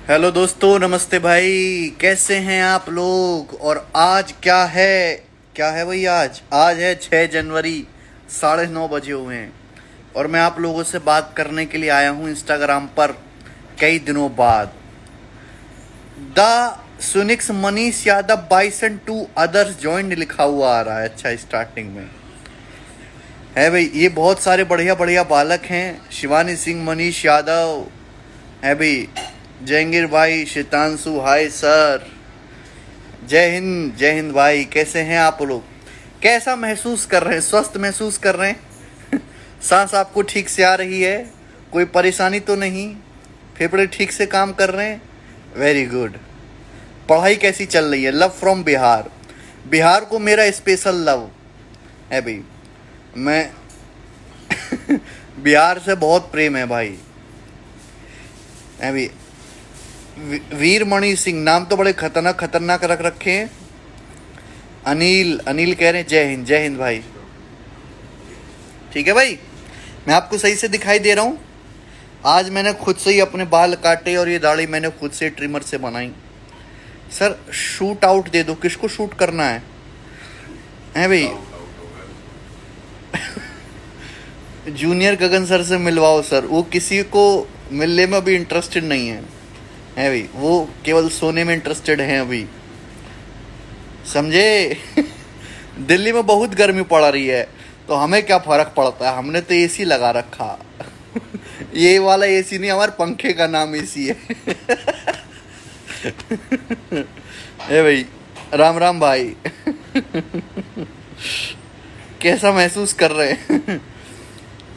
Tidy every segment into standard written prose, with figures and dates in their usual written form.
Hello दोस्तों, नमस्ते भाई। कैसे हैं आप लोग? और आज क्या है भाई? आज है 6 जनवरी, 9:30 बजे हुए हैं। और मैं आप लोगों से बात करने के लिए आया हूँ इंस्टाग्राम पर कई दिनों बाद। द सुनिक्स मनीष यादव बाइस एंड 2 अदर्स ज्वाइंड लिखा हुआ आ रहा है। अच्छा, स्टार्टिंग में है भाई। ये बहुत सारे बढ़िया बढ़िया बालक हैं। शिवानी सिंह, मनीष यादव है भाई, जहांगीर भाई, शीतांशु, हाय सर। जय हिंद भाई। कैसे हैं आप लोग? कैसा महसूस कर रहे हैं? स्वस्थ महसूस कर रहे हैं? सांस आपको ठीक से आ रही है? कोई परेशानी तो नहीं? फेफड़े ठीक से काम कर रहे हैं? Very good. पढ़ाई कैसी चल रही है? Love from Bihar. बिहार को मेरा स्पेशल लव है भाई। मैं बिहार से बहुत प्रेम है भाई। है भाई। वीरमणि सिंह, नाम तो बड़े खतरनाक खतरनाक रख रखे हैं। अनिल कह रहे हैं जय हिंद भाई। ठीक है भाई, मैं आपको सही से दिखाई दे रहा हूँ। आज मैंने खुद से ही अपने बाल काटे और ये दाढ़ी मैंने खुद से ट्रिमर से बनाई। सर शूट आउट दे दो, किसको शूट करना है भाई? जूनियर गगन सर से मिलवाओ सर। वो किसी को मिलने में अभी इंटरेस्टेड नहीं है भाई। वो केवल सोने में इंटरेस्टेड हैं अभी, समझे? दिल्ली में बहुत गर्मी पड़ रही है, तो हमें क्या फर्क पड़ता है? हमने तो एसी लगा रखा। ये वाला एसी नहीं, हमारे पंखे का नाम एसी है। ए भाई, राम राम भाई। कैसा महसूस कर रहे हैं?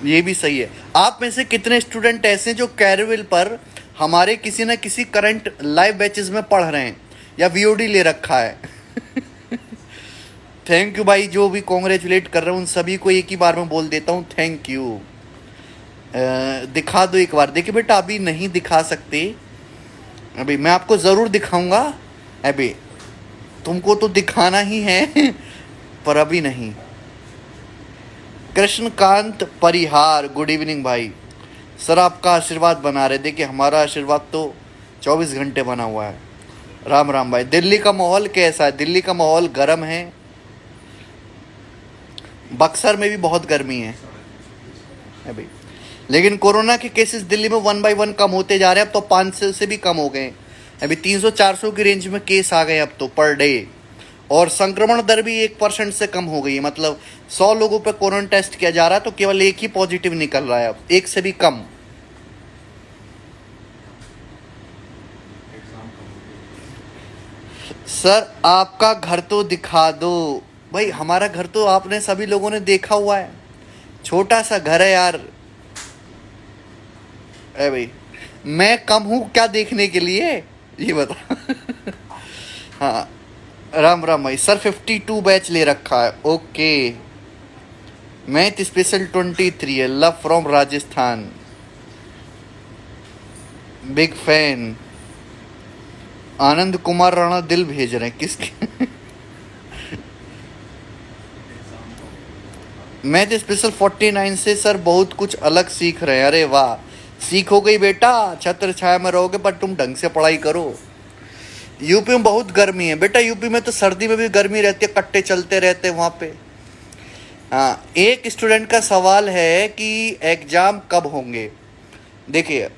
ये भी सही है। आप में से कितने स्टूडेंट ऐसे हैं जो कैरविल पर हमारे किसी न किसी करंट लाइव बैचेस में पढ़ रहे हैं या वीओडी ले रखा है? थैंक यू भाई, जो भी कॉन्ग्रेचुलेट कर रहे हैं उन सभी को एक ही बार में बोल देता हूँ थैंक यू। दिखा दो एक बार। देखिए बेटा, अभी नहीं दिखा सकते, अभी मैं आपको ज़रूर दिखाऊंगा। अभी तुमको तो दिखाना ही है, पर अभी नहीं। कृष्णकांत परिहार, गुड इवनिंग भाई। सर आपका आशीर्वाद बना रहे। देखिए हमारा आशीर्वाद तो 24 घंटे बना हुआ है। राम राम भाई। दिल्ली का माहौल कैसा है? दिल्ली का माहौल गर्म है। बक्सर में भी बहुत गर्मी है भाई। लेकिन कोरोना के केसेस दिल्ली में 1 बाय 1 कम होते जा रहे हैं। अब तो 500 से भी कम हो गए। अभी 300-400 की रेंज में केस आ गए अब तो पर डे। और संक्रमण दर भी 1% से कम हो गई है। मतलब 100 लोगों पर कोरोना टेस्ट किया जा रहा है तो केवल एक ही पॉजिटिव निकल रहा है अब, एक से भी कम। सर आपका घर तो दिखा दो भाई। हमारा घर तो आपने सभी लोगों ने देखा हुआ है। छोटा सा घर है यार। अरे भाई, मैं कम हूँ क्या देखने के लिए? ये बता। हाँ, राम राम भाई। सर 52 बैच ले रखा है। ओके। मैथ स्पेशल 23 है। Love from Rajasthan. Big fan. Anand Kumar Rana दिल भेज रहे हैं किसके? मैथ स्पेशल 49 से सर बहुत कुछ अलग सीख रहे हैं। अरे वाह, सीखो गई बेटा। छत्र छाया में रहोगे पर तुम ढंग से पढ़ाई करो। यूपी में बहुत गर्मी है बेटा। यूपी में तो सर्दी में भी गर्मी रहती है, कट्टे चलते रहते हैं वहाँ पे। हाँ, एक स्टूडेंट का सवाल है कि एग्जाम कब होंगे। देखिए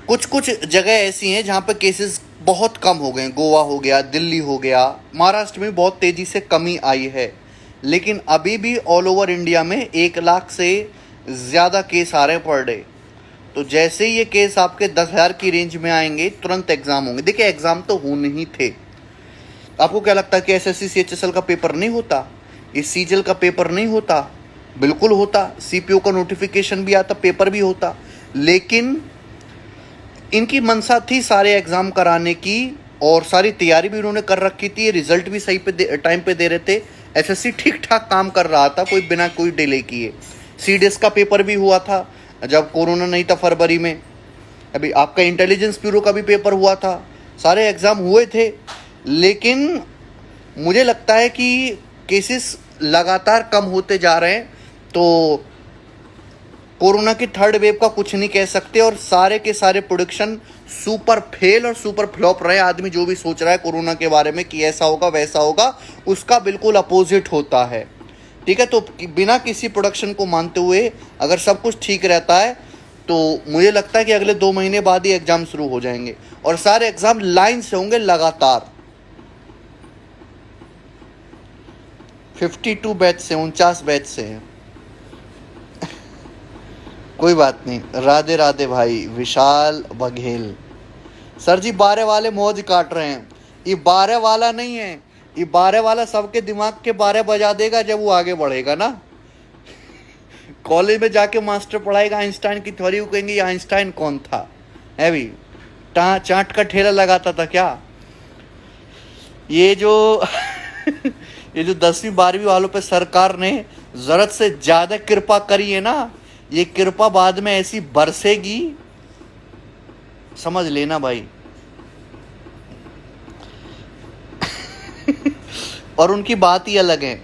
कुछ जगह ऐसी हैं जहाँ पे केसेस बहुत कम हो गए। गोवा हो गया, दिल्ली हो गया, महाराष्ट्र में बहुत तेज़ी से कमी आई है। लेकिन अभी भी ऑल ओवर इंडिया में 1 लाख से ज़्यादा केस आ रहे हैं पर डे। तो जैसे ही ये केस आपके 10,000 की रेंज में आएंगे तुरंत एग्ज़ाम होंगे। देखिए एग्ज़ाम तो होने ही थे। आपको क्या लगता है कि एसएससी सीएचएसएल का पेपर नहीं होता? ये सीजीएल का पेपर नहीं होता? बिल्कुल होता। सीपीओ का नोटिफिकेशन भी आता, पेपर भी होता। लेकिन इनकी मंशा थी सारे एग्ज़ाम कराने की और सारी तैयारी भी उन्होंने कर रखी थी। रिजल्ट भी सही पे टाइम पे दे रहे थे। एसएससी ठीक ठाक काम कर रहा था, कोई बिना कोई डिले किए। सीडीएस का पेपर भी हुआ था जब कोरोना नहीं था, फरवरी में। अभी आपका इंटेलिजेंस ब्यूरो का भी पेपर हुआ था। सारे एग्ज़ाम हुए थे। लेकिन मुझे लगता है कि केसेस लगातार कम होते जा रहे हैं। तो कोरोना की थर्ड वेव का कुछ नहीं कह सकते, और सारे के सारे प्रोडिक्शन सुपर फेल और सुपर फ्लॉप रहे। आदमी जो भी सोच रहा है कोरोना के बारे में कि ऐसा होगा वैसा होगा, उसका बिल्कुल अपोजिट होता है। ठीक है, तो बिना किसी प्रोडक्शन को मानते हुए अगर सब कुछ ठीक रहता है तो मुझे लगता है कि अगले 2 महीने बाद ही एग्जाम शुरू हो जाएंगे, और सारे एग्जाम लाइन से होंगे लगातार। 52 बैच से, 49 बैच से हैं। कोई बात नहीं, राधे राधे भाई विशाल बघेल। सर जी 12 वाले मौज काट रहे हैं। ये 12 वाला नहीं है, ये 12 वाला सबके दिमाग के 12 बजा देगा जब वो आगे बढ़ेगा ना। कॉलेज में जाके मास्टर पढ़ाएगा आइंस्टाइन की थ्योरी, को कहेंगे ये आइंस्टाइन कौन था, है भी चाट का ठेला लगाता था क्या। ये जो ये जो 10वीं 12वीं वालों पे सरकार ने जरूरत से ज्यादा कृपा करी है ना, ये कृपा बाद में ऐसी बरसेगी, समझ लेना भाई। और उनकी बात ही अलग है,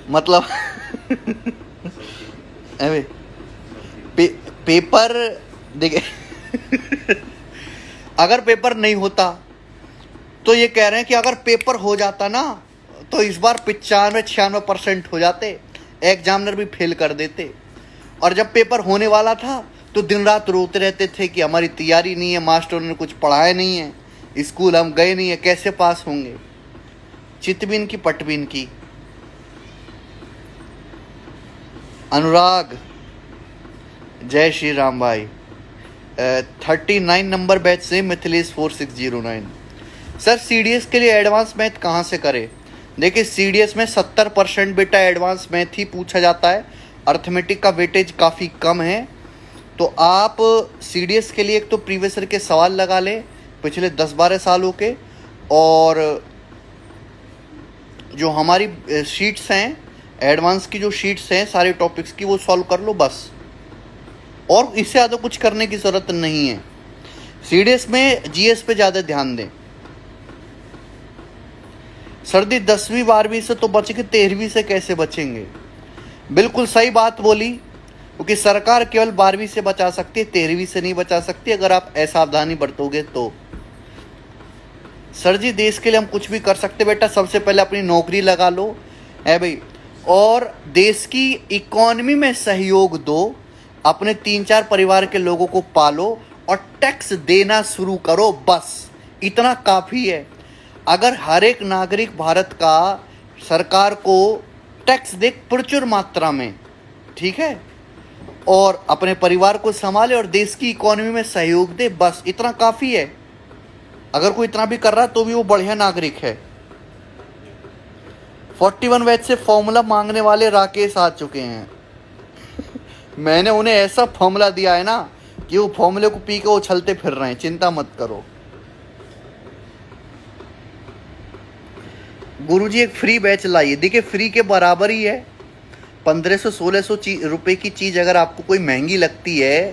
मतलब पेपर देखे अगर पेपर नहीं होता तो ये कह रहे हैं कि अगर पेपर हो जाता ना तो इस बार 95-96% हो जाते, एग्जामिनर भी फेल कर देते। और जब पेपर होने वाला था तो दिन रात रोते रहते थे कि हमारी तैयारी नहीं है, मास्टरों ने कुछ पढ़ाया नहीं है, स्कूल हम गए नहीं है, कैसे पास होंगे। चितबिन की पटबिन की। अनुराग जय श्री राम भाई। 39 नंबर बैच से मिथिलेश 4609। सर सीडीएस के लिए एडवांस मैथ कहाँ से करें? देखिए सीडीएस में 70% बेटा एडवांस मैथ ही पूछा जाता है, अर्थमेटिक का वेटेज काफ़ी कम है। तो आप सीडीएस के लिए एक तो प्रीवियस ईयर के सवाल लगा लें पिछले 10-12 सालों के, और जो हमारी शीट्स हैं एडवांस की, जो शीट्स हैं सारे टॉपिक्स की, वो सॉल्व कर लो बस, और इससे ज़्यादा कुछ करने की ज़रूरत नहीं है। सीडीएस में जीएस पे ज़्यादा ध्यान दें। सर्दी 10वीं 12वीं से तो बच के 13वीं से कैसे बचेंगे? बिल्कुल सही बात बोली, क्योंकि सरकार केवल 12वीं से बचा सकती है, 13वीं से नहीं बचा सकती अगर आप असावधानी बरतोगे तो। सर जी देश के लिए हम कुछ भी कर सकते बेटा, सबसे पहले अपनी नौकरी लगा लो है भाई, और देश की इकोनॉमी में सहयोग दो, अपने 3-4 परिवार के लोगों को पालो और टैक्स देना शुरू करो, बस इतना काफ़ी है। अगर हर एक नागरिक भारत का सरकार को टैक्स दे प्रचुर मात्रा में, ठीक है, और अपने परिवार को संभाले और देश की इकोनॉमी में सहयोग दे, बस इतना काफ़ी है। अगर कोई इतना भी कर रहा है तो भी वो बढ़िया नागरिक है। 41 बैच से फॉर्मूला मांगने वाले राकेश आ चुके हैं। मैंने उन्हें ऐसा फॉर्मूला दिया है ना कि वो फॉर्मूले को पी के उछलते फिर रहे हैं, चिंता मत करो। गुरुजी एक फ्री बैच लाइए। देखिए फ्री के बराबर ही है, 1500-1600 रुपए की चीज़ अगर आपको कोई महंगी लगती है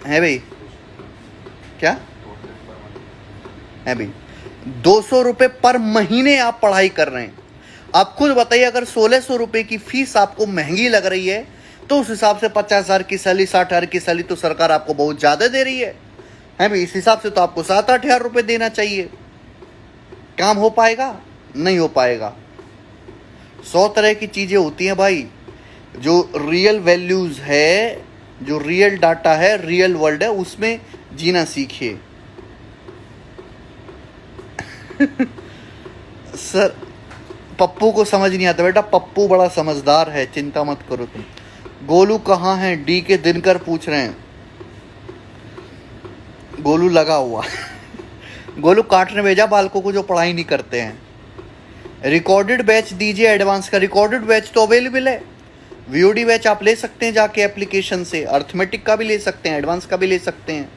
भाई, क्या है भाई, 200 रुपये पर महीने आप पढ़ाई कर रहे हैं। आप खुद बताइए, अगर 1600 रुपये की फीस आपको महंगी लग रही है तो उस हिसाब से 50,000 की सैलरी, 60,000 की सैलरी तो सरकार आपको बहुत ज़्यादा दे रही है भाई। इस हिसाब से तो आपको 7-8 हज़ार रुपये देना चाहिए। काम हो पाएगा? नहीं हो पाएगा। 100 तरह की चीज़ें होती हैं भाई। जो रियल वैल्यूज़ है, जो रियल डाटा है, रियल वर्ल्ड है, उसमें जीना सीखिए। सर पप्पू को समझ नहीं आता बेटा, पप्पू बड़ा समझदार है, चिंता मत करो तुम। गोलू कहाँ है? डी के दिनकर पूछ रहे हैं। गोलू लगा हुआ गोलू काटने भेजा बालकों को जो पढ़ाई नहीं करते हैं। रिकॉर्डेड बैच दीजिए एडवांस का। रिकॉर्डेड बैच तो अवेलेबल है, वीओडी बैच आप ले सकते हैं जाके एप्लीकेशन से, अर्थमेटिक का भी ले सकते हैं, एडवांस का भी ले सकते हैं।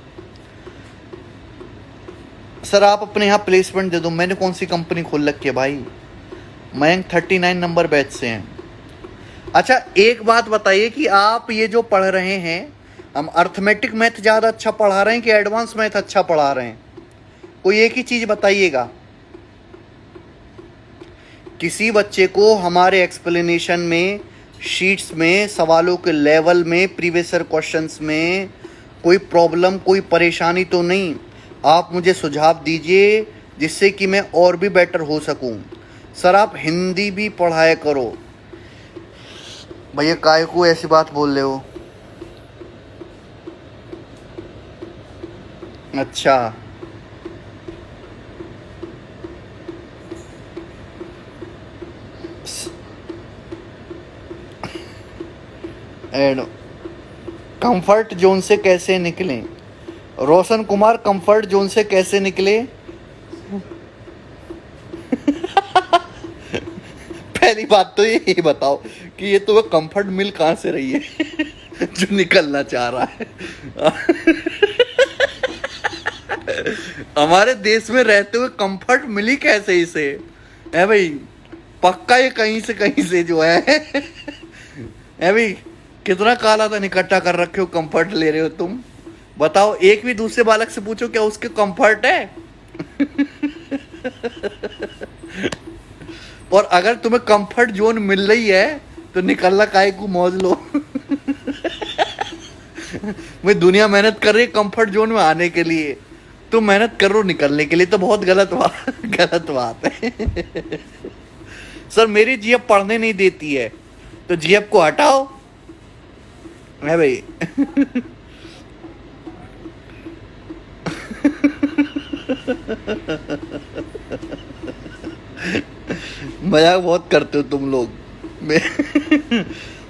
सर आप अपने यहाँ प्लेसमेंट दे दो। मैंने कौन सी कंपनी खोल रखी है भाई? मयंक 39 नंबर बैच से हैं। अच्छा एक बात बताइए कि आप ये जो पढ़ रहे हैं, हम अर्थमेटिक मैथ ज़्यादा अच्छा पढ़ा रहे हैं कि एडवांस मैथ अच्छा पढ़ा रहे हैं? कोई एक ही चीज़ बताइएगा। किसी बच्चे को हमारे एक्सप्लेनेशन में शीट्स में, सवालों के लेवल में, प्रीवियस ईयर क्वेश्चंस में कोई प्रॉब्लम, कोई परेशानी तो नहीं? आप मुझे सुझाव दीजिए जिससे कि मैं और भी बेटर हो सकूं। सर आप हिंदी भी पढ़ाया करो। भैया काहे को ऐसी बात बोल रहे हो? अच्छा, एड कंफर्ट जोन से कैसे निकलें? रोशन कुमार, कंफर्ट जोन से कैसे निकले? पहली बात तो ये बताओ कि ये तुम्हें कंफर्ट मिल कहाँ से रही है जो निकलना चाह रहा है? हमारे देश में रहते हुए कंफर्ट मिली कैसे इसे? है भाई, पक्का ये कहीं से कहीं से जो है भाई, कितना काला धन इकट्ठा कर रखे हो, कंफर्ट ले रहे हो तुम? बताओ, एक भी दूसरे बालक से पूछो क्या उसके कंफर्ट है? और अगर तुम्हें कंफर्ट जोन मिल रही है तो निकलना काहे को, मौज लो। मैं दुनिया मेहनत कर रही है कंफर्ट जोन में आने के लिए, तुम मेहनत कर रहे हो निकलने के लिए, तो बहुत गलत बात है। सर मेरी जीएफ पढ़ने नहीं देती है, तो जीएफ को हटाओ है भाई। मजाक बहुत करते हो तुम लोग।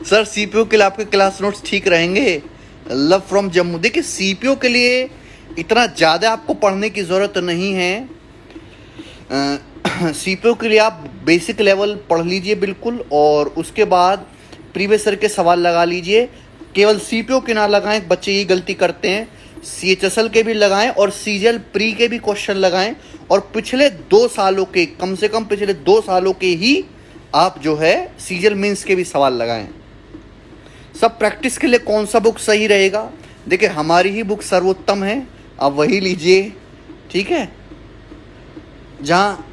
सर सीपीओ के लिए आपके क्लास नोट्स ठीक रहेंगे? Love from Jammu. देखिए सीपीओ के लिए इतना ज़्यादा आपको पढ़ने की ज़रूरत नहीं है। सीपीओ के लिए आप बेसिक लेवल पढ़ लीजिए बिल्कुल, और उसके बाद प्रीवियस ईयर के सवाल लगा लीजिए। केवल सीपीओ के ना लगाएं, बच्चे ये गलती करते हैं। सीएचएसएल के भी लगाएं और सीजीएल प्री के भी क्वेश्चन लगाएं, और पिछले 2 सालों के, कम से कम पिछले 2 सालों के ही आप जो है सीजीएल मेंस के भी सवाल लगाएं। सब प्रैक्टिस के लिए कौन सा बुक सही रहेगा? देखिए हमारी ही बुक सर्वोत्तम है, आप वही लीजिए, ठीक है। जहाँ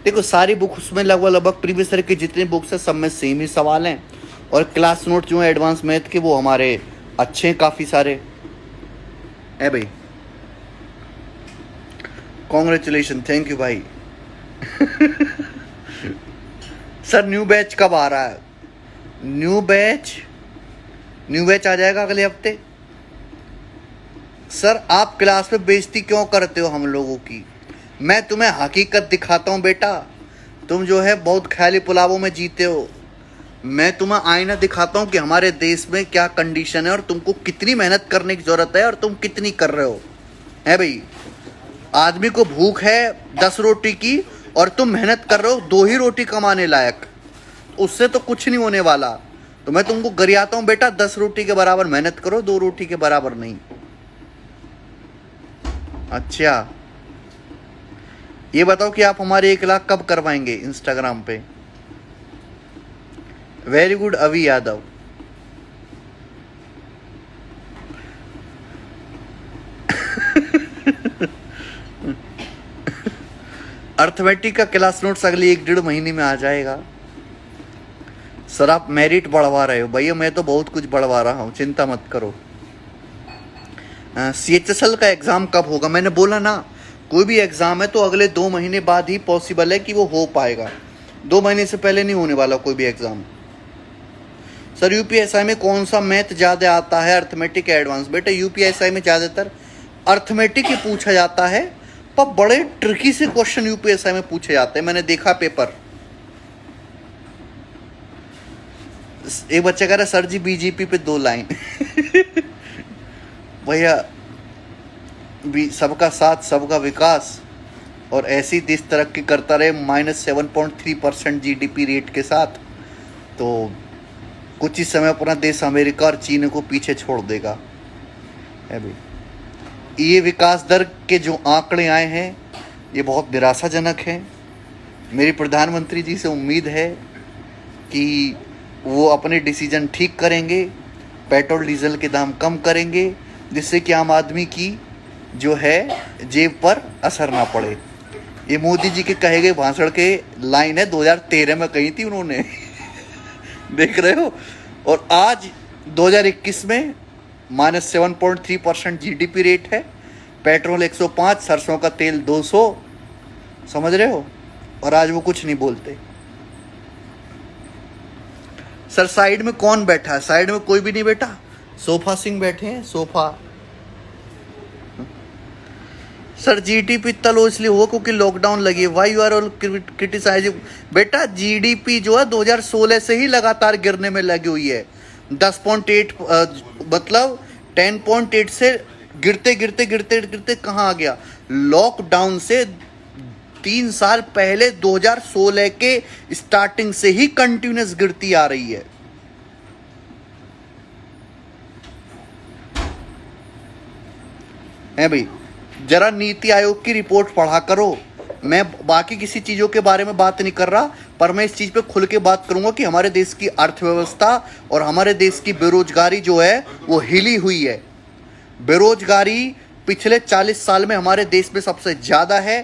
देखो सारी बुक उसमें लगभग प्रीवियस ईयर के जितने बुक्स हैं सब में सेम ही सवाल हैं, और क्लास नोट जो है एडवांस मैथ के वो हमारे अच्छे हैं काफ़ी सारे है भाई। कॉन्ग्रेचुलेशन, थैंक यू भाई। सर न्यू बैच कब आ रहा है? न्यू बैच आ जाएगा अगले हफ्ते। सर आप क्लास में बेइज्जती क्यों करते हो हम लोगों की? मैं तुम्हें हकीकत दिखाता हूँ बेटा, तुम जो है बहुत ख्याली पुलावों में जीते हो। मैं तुम्हें आईना दिखाता हूँ कि हमारे देश में क्या कंडीशन है और तुमको कितनी मेहनत करने की ज़रूरत है और तुम कितनी कर रहे हो। है भाई, आदमी को भूख है 10 रोटी की और तुम मेहनत कर रहे हो 2 ही रोटी कमाने लायक, उससे तो कुछ नहीं होने वाला। तो मैं तुमको गरियाता हूँ बेटा, 10 रोटी के बराबर मेहनत करो, 2 रोटी के बराबर नहीं। अच्छा ये बताओ कि आप हमारे 1 लाख कब करवाएंगे इंस्टाग्राम पे? वेरी गुड अभी यादव। अर्थमेटिक का क्लास नोट्स अगले 1-1.5 महीने में आ जाएगा। सर आप मेरिट बढ़वा रहे हो? भैया मैं तो बहुत कुछ बढ़वा रहा हूँ, चिंता मत करो। सीएचएसएल का एग्ज़ाम कब होगा? मैंने बोला ना, कोई भी एग्ज़ाम है तो अगले 2 महीने बाद ही पॉसिबल है कि वो हो पाएगा, 2 महीने से पहले नहीं होने वाला कोई भी एग्ज़ाम। सर यूपीएसआई में कौन सा मैथ ज़्यादा आता है, अर्थमेटिक एडवांस? बेटा यूपीएसआई में ज़्यादातर अर्थमेटिक ही पूछा जाता है, पर बड़े ट्रिकी से क्वेश्चन यूपीएसआई में पूछे जाते हैं। मैंने देखा पेपर। एक बच्चा कह रहा है सर जी बीजेपी पे 2 लाइन। भैया सबका साथ सबका विकास, और ऐसी देश तरक्की करता रहे -7.3% जीडीपी रेट के साथ, तो कुछ ही समय अपना देश अमेरिका और चीन को पीछे छोड़ देगा। है भाई, ये विकास दर के जो आंकड़े आए हैं ये बहुत निराशाजनक हैं। मेरी प्रधानमंत्री जी से उम्मीद है कि वो अपने डिसीजन ठीक करेंगे, पेट्रोल डीजल के दाम कम करेंगे, जिससे कि आम आदमी की जो है जेब पर असर ना पड़े। ये मोदी जी के कहे गए भाषण के लाइन है, 2013 में कही थी उन्होंने। देख रहे हो। और आज 2021 में -7.3% जीडीपी रेट है, पेट्रोल 105, सरसों का तेल 200, समझ रहे हो। और आज वो कुछ नहीं बोलते। सर साइड में कौन बैठा है? साइड में कोई भी नहीं बैठा, सोफा सिंह बैठे हैं, सोफा। सर जीडीपी इतना लो इसलिए हुआ क्योंकि लॉकडाउन लगी है। Why you are all criticizing? बेटा जीडीपी जो है 2016 से ही लगातार गिरने में लगी हुई है। 10.8 मतलब 10.8 से गिरते गिरते गिरते गिरते कहाँ आ गया? लॉकडाउन से 3 साल पहले 2016 के स्टार्टिंग से ही कंटिन्यूस गिरती आ रही है। भाई जरा नीति आयोग की रिपोर्ट पढ़ा करो। मैं बाकी किसी चीज़ों के बारे में बात नहीं कर रहा, पर मैं इस चीज़ पे खुल के बात करूंगा कि हमारे देश की अर्थव्यवस्था और हमारे देश की बेरोजगारी जो है वो हिली हुई है। बेरोजगारी पिछले 40 साल में हमारे देश में सबसे ज़्यादा है।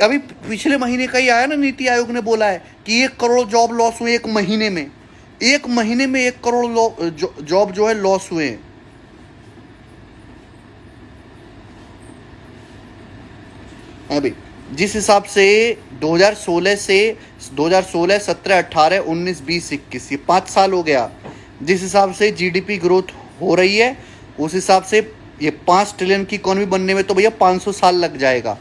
अभी पिछले महीने का ही आया ना, नीति आयोग ने बोला है कि 1 करोड़ जॉब लॉस हुए एक महीने में। 1 महीने में 1 करोड़ जॉब जो है लॉस हुए हैं। अभी जिस हिसाब से 2016 से 2016, 17, 18, 19, 20, 21 ये 5 साल हो गया, जिस हिसाब से जीडीपी ग्रोथ हो रही है उस हिसाब से ये 5 ट्रिलियन की इकोनॉमी बनने में तो भैया 500 साल लग जाएगा।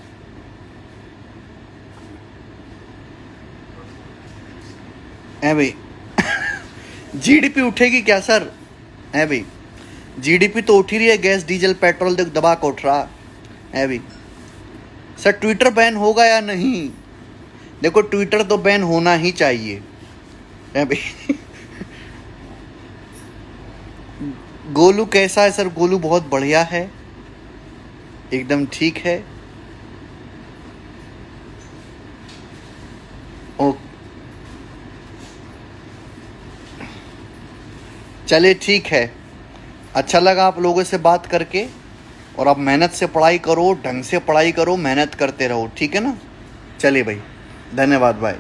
भाई जीडीपी उठेगी क्या सर? भाई जीडीपी तो उठ ही रही है, गैस डीजल पेट्रोल दबा के उठ रहा है भाई। सर ट्विटर बैन होगा या नहीं? देखो ट्विटर तो बैन होना ही चाहिए भाई। गोलू कैसा है सर? गोलू बहुत बढ़िया है, एकदम ठीक है। ओ चले ठीक है, अच्छा लगा आप लोगों से बात करके। और आप मेहनत से पढ़ाई करो, ढंग से पढ़ाई करो, मेहनत करते रहो, ठीक है ना। चलिए भाई, धन्यवाद भाई।